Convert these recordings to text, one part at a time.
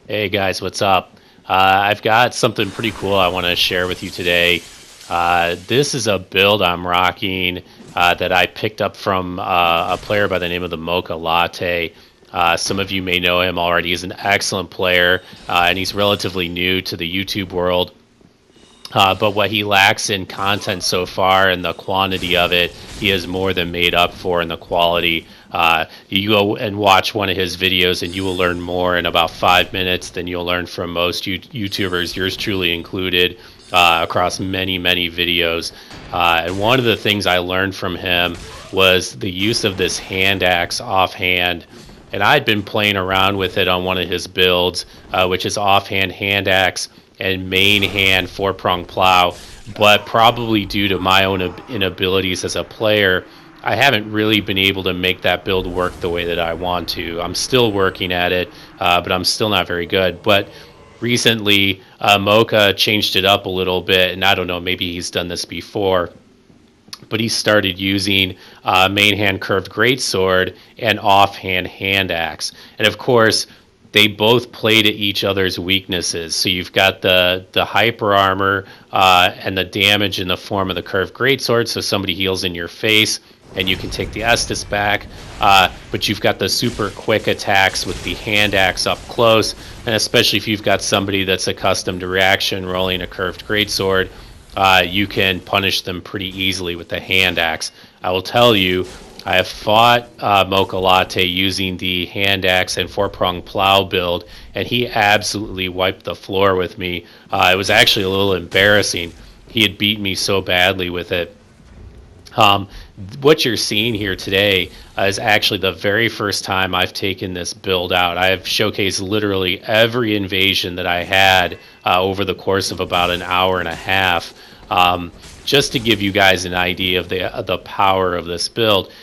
Hey guys, what's up? I've got something pretty cool I want to share with you today. This is a build I'm rocking that I picked up from a player by the name of the Mocha Latte. Some of you may know him already. He's an excellent player, and he's relatively new to the YouTube world. But what he lacks in content so far and the quantity of it, he has more than made up for in the quality. You go and watch one of his videos, and you will learn more in about 5 minutes than you'll learn from most YouTubers, yours truly included, across many, many videos. And one of the things I learned from him was the use of this hand axe offhand. And I'd been playing around with it on one of his builds, which is offhand hand axe and main hand four-prong plow, but probably due to my own inabilities as a player, I haven't really been able to make that build work the way that I want to. I'm still working at it, but I'm still not very good. But recently, Mocha changed it up a little bit, and I don't know, maybe he's done this before, but he started using main hand curved greatsword and offhand hand axe. And of course, they both play to each other's weaknesses. So you've got the hyper armor and the damage in the form of the curved greatsword. So somebody heals in your face, and you can take the Estus back. But you've got the super quick attacks with the hand axe up close, and especially if you've got somebody that's accustomed to reaction rolling a curved greatsword, you can punish them pretty easily with the hand axe. I will tell you, I have fought Mocha Latte using the hand axe and four-prong plow build, and he absolutely wiped the floor with me. It was actually a little embarrassing. He had beat me so badly with it. What you're seeing here today is actually the very first time I've taken this build out. I have showcased literally every invasion that I had over the course of about an hour and a half, just to give you guys an idea of the power of this build.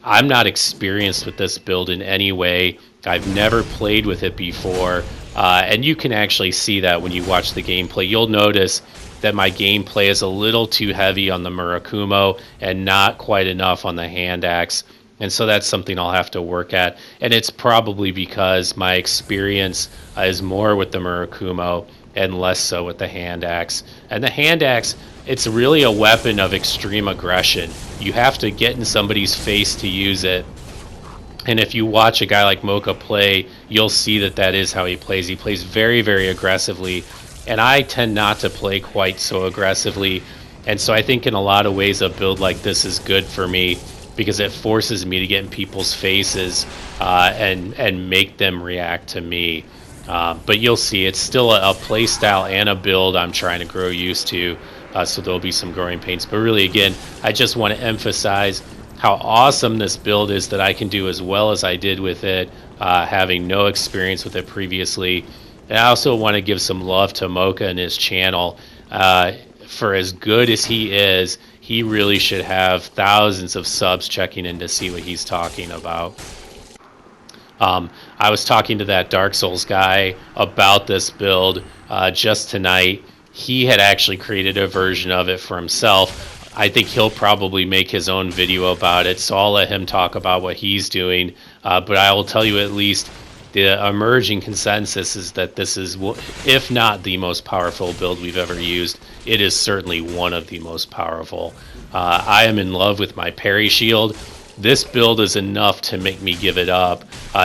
I'm not experienced with this build in any way. I've never played with it before, and you can actually see that when you watch the gameplay. You'll notice that my gameplay is a little too heavy on the Murakumo and not quite enough on the hand axe. And so that's something I'll have to work at. And it's probably because my experience is more with the Murakumo and less so with the hand axe. And the hand axe, it's really a weapon of extreme aggression. You have to get in somebody's face to use it. And if you watch a guy like Mocha play, you'll see that that is how he plays. He plays very, very aggressively. And I tend not to play quite so aggressively. And so I think in a lot of ways a build like this is good for me because it forces me to get in people's faces and make them react to me. But you'll see it's still a play style and a build I'm trying to grow used to. So there'll be some growing pains. But really, again, I just want to emphasize how awesome this build is that I can do as well as I did with it, having no experience with it previously. And I also want to give some love to Mocha and his channel. For as good as he is, he really should have thousands of subs checking in to see what he's talking about. I was talking to that Dark Souls guy about this build just tonight. He had actually created a version of it for himself. I think he'll probably make his own video about it, so I'll let him talk about what he's doing. But I will tell you at least the emerging consensus is that this is, if not the most powerful build we've ever used, it is certainly one of the most powerful. I am in love with my parry shield. This build is enough to make me give it up,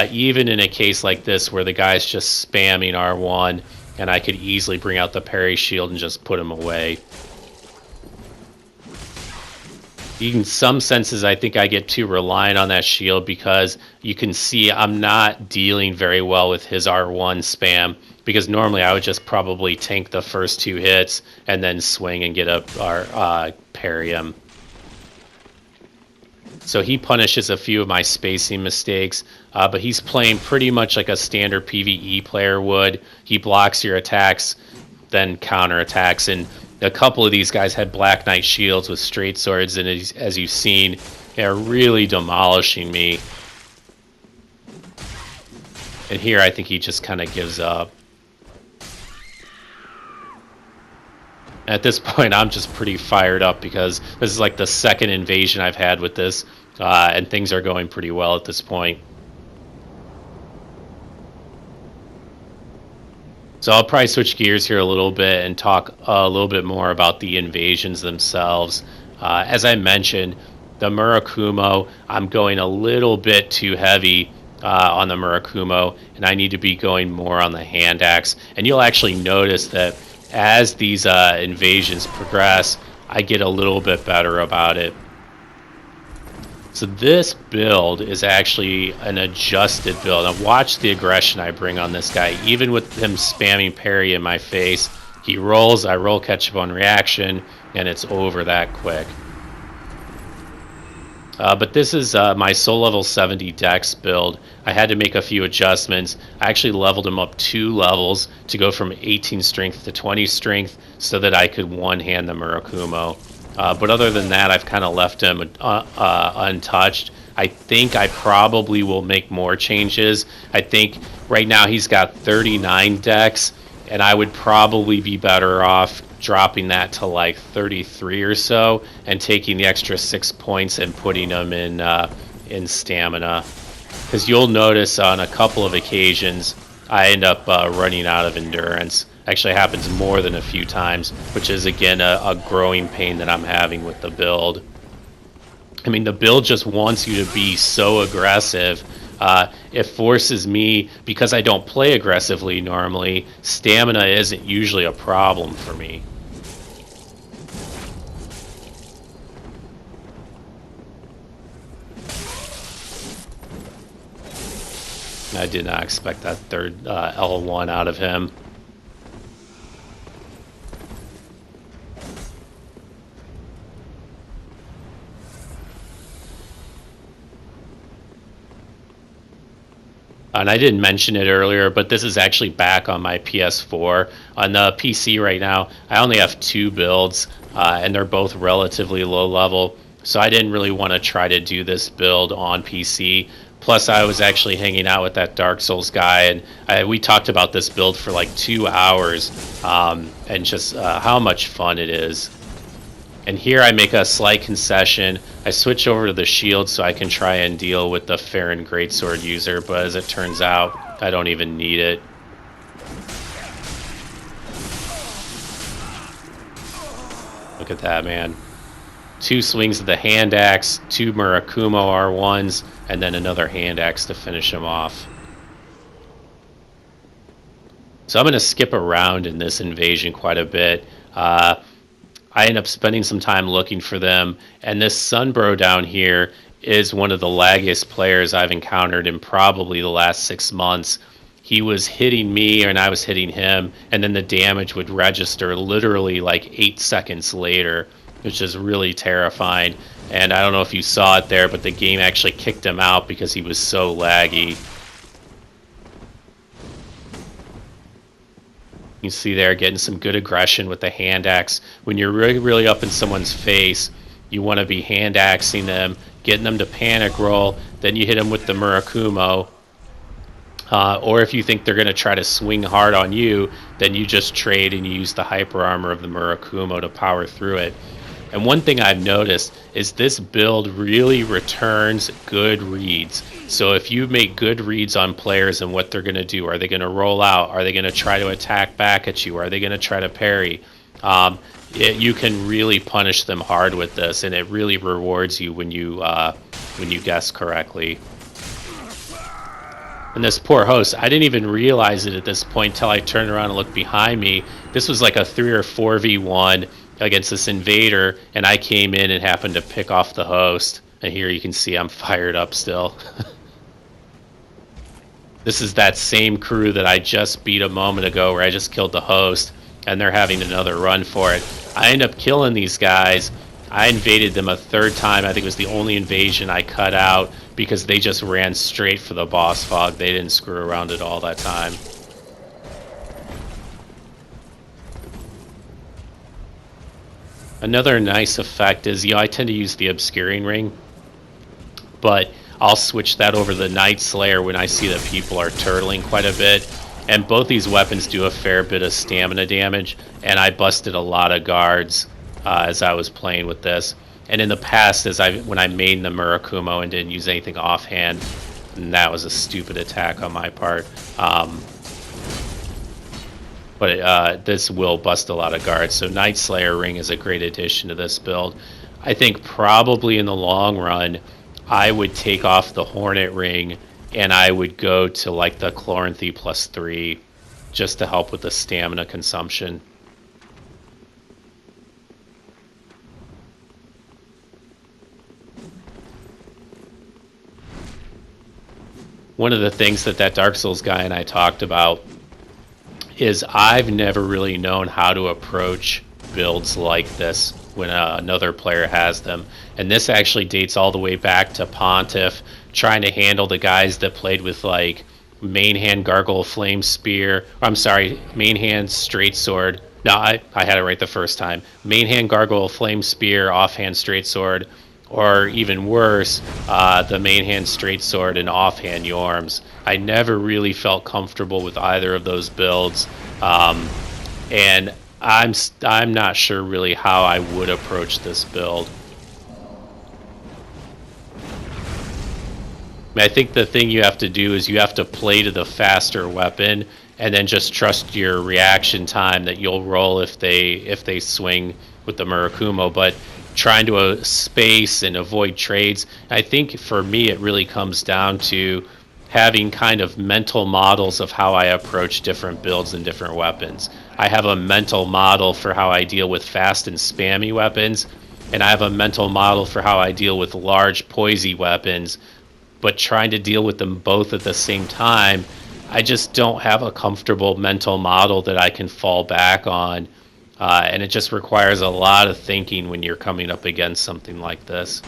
even in a case like this where the guy's just spamming R1 and I could easily bring out the parry shield and just put him away. In some senses, I think I get too reliant on that shield because you can see I'm not dealing very well with his R1 spam, because normally I would just probably tank the first two hits and then swing and get a parry him. So he punishes a few of my spacing mistakes, but he's playing pretty much like a standard PvE player would. He blocks your attacks, then counterattacks, and a couple of these guys had Black Knight shields with straight swords, and as you've seen, they're really demolishing me. And here I think he just kind of gives up. At this point, I'm just pretty fired up because this is like the second invasion I've had with this, and things are going pretty well at this point. So I'll probably switch gears here a little bit and talk a little bit more about the invasions themselves. As I mentioned, the Murakumo, I'm going a little bit too heavy on the Murakumo, and I need to be going more on the hand axe. And you'll actually notice that as these invasions progress, I get a little bit better about it. So this build is actually an adjusted build. Now watch the aggression I bring on this guy. Even with him spamming parry in my face, he rolls, I roll catch up on reaction, and it's over that quick. But this is my soul level 70 dex build. I had to make a few adjustments. I actually leveled him up 2 levels to go from 18 strength to 20 strength so that I could one-hand the Murakumo. But other than that, I've kind of left him untouched. I think I probably will make more changes. I think right now he's got 39 dex, and I would probably be better off dropping that to like 33 or so and taking the extra 6 points and putting him in stamina. Because you'll notice on a couple of occasions I end up running out of endurance. Actually happens more than a few times, which is again a growing pain that I'm having with the build. I mean, the build just wants you to be so aggressive. It forces me, because I don't play aggressively normally, stamina isn't usually a problem for me. I did not expect that third L1 out of him. And I didn't mention it earlier, but this is actually back on my PS4. On the PC right now, I only have 2 builds, and they're both relatively low level. So I didn't really want to try to do this build on PC. Plus, I was actually hanging out with that Dark Souls guy, and we talked about this build for like 2 hours, and just how much fun it is. And here I make a slight concession. I switch over to the shield so I can try and deal with the Farron Greatsword user, but as it turns out, I don't even need it. Look at that, man. 2 swings of the hand axe, 2 Murakumo R1s, and then another hand axe to finish him off. So I'm going to skip around in this invasion quite a bit. I end up spending some time looking for them, and this Sunbro down here is one of the laggiest players I've encountered in probably the last 6 months. He was hitting me and I was hitting him, and then the damage would register literally like 8 seconds later, which is really terrifying. And I don't know if you saw it there, but the game actually kicked him out because he was so laggy. You see there getting some good aggression with the hand axe. When you're really up in someone's face, you want to be hand axing them, getting them to panic roll, then you hit them with the Murakumo. Or if you think they're going to try to swing hard on you, then you just trade and you use the hyper armor of the Murakumo to power through it. And one thing I've noticed is this build really returns good reads. So if you make good reads on players and what they're going to do, are they going to roll out? Are they going to try to attack back at you? Are they going to try to parry? You can really punish them hard with this, and it really rewards you when you guess correctly. And this poor host, I didn't even realize it at this point until I turned around and looked behind me. This was like a 3 or 4v1 against this invader, and I came in and happened to pick off the host. And here you can see I'm fired up still. This is that same crew that I just beat a moment ago where I just killed the host, and they're having another run for it. I end up killing these guys. I invaded them a 3rd time. I think it was the only invasion I cut out because they just ran straight for the boss fog. They didn't screw around at all that time. Another nice effect is, I tend to use the Obscuring Ring, but I'll switch that over to the Night Slayer when I see that people are turtling quite a bit. And both these weapons do a fair bit of stamina damage, and I busted a lot of guards as I was playing with this. And in the past, when I made the Murakumo and didn't use anything offhand, and that was a stupid attack on my part. but this will bust a lot of guards. So Night Slayer Ring is a great addition to this build. I think probably in the long run, I would take off the Hornet Ring and I would go to like the Chloranthy +3 just to help with the stamina consumption. One of the things that Dark Souls guy and I talked about is I've never really known how to approach builds like this when another player has them. And this actually dates all the way back to Pontiff trying to handle the guys that played with like main hand Gargoyle Flame Spear. I'm sorry, main hand Straight Sword. No, I had it right the first time. Main hand Gargoyle Flame Spear, offhand Straight Sword, or even worse, the main hand Straight Sword and offhand Yorms. I never really felt comfortable with either of those builds, and I'm not sure really how I would approach this build. I think the thing you have to do is you have to play to the faster weapon, and then just trust your reaction time that you'll roll if they swing with the Murakumo. But trying to space and avoid trades, I think for me it really comes down to having kind of mental models of how I approach different builds and different weapons. I have a mental model for how I deal with fast and spammy weapons, and I have a mental model for how I deal with large poisey weapons. But trying to deal with them both at the same time, I just don't have a comfortable mental model that I can fall back on. And it just requires a lot of thinking when you're coming up against something like this.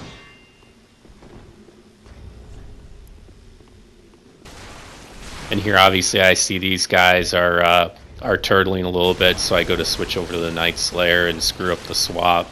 And here, obviously, I see these guys are turtling a little bit, so I go to switch over to the Night Slayer and screw up the swap.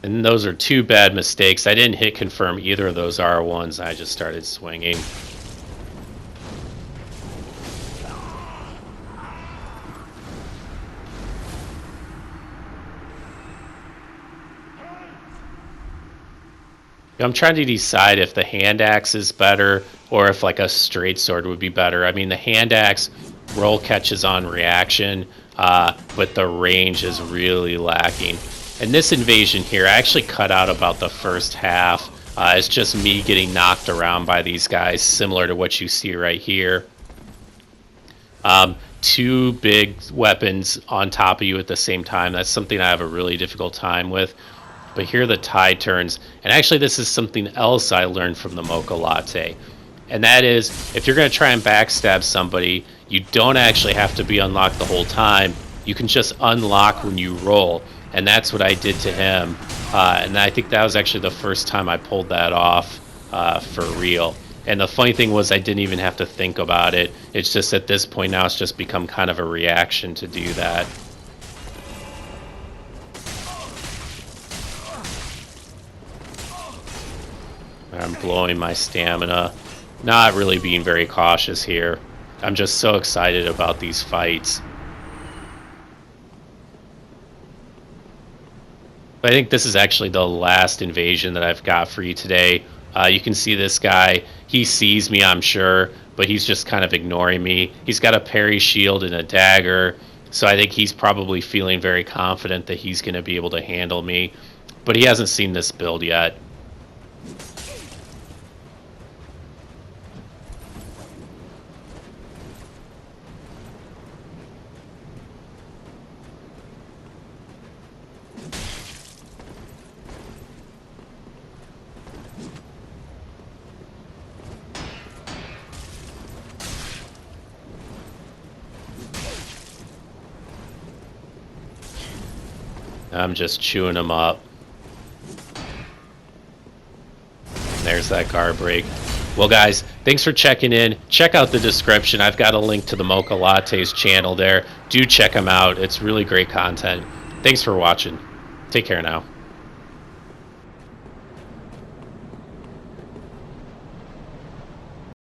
And those are two bad mistakes. I didn't hit confirm either of those R1s. I just started swinging. I'm trying to decide if the hand axe is better or if like a straight sword would be better. I mean, the hand axe roll catches on reaction, but the range is really lacking. In this invasion here, I actually cut out about the first half. It's just me getting knocked around by these guys, similar to what you see right here. Two big weapons on top of you at the same time. That's something I have a really difficult time with. But here the tide turns. And actually, this is something else I learned from the Mocha Latte. And that is, if you're going to try and backstab somebody, you don't actually have to be unlocked the whole time. You can just unlock when you roll. And that's what I did to him. And I think that was actually the first time I pulled that off for real. And the funny thing was I didn't even have to think about it. It's just at this point now it's just become kind of a reaction to do that. I'm blowing my stamina. Not really being very cautious here. I'm just so excited about these fights. But I think this is actually the last invasion that I've got for you today. You can see this guy. He sees me, I'm sure, but he's just kind of ignoring me. He's got a parry shield and a dagger, so I think he's probably feeling very confident that he's going to be able to handle me. But he hasn't seen this build yet. I'm just chewing them up. There's that guard break. Well, guys, thanks for checking in. Check out the description. I've got a link to the Mocha Latte's channel there. Do check him out. It's really great content. Thanks for watching. Take care now.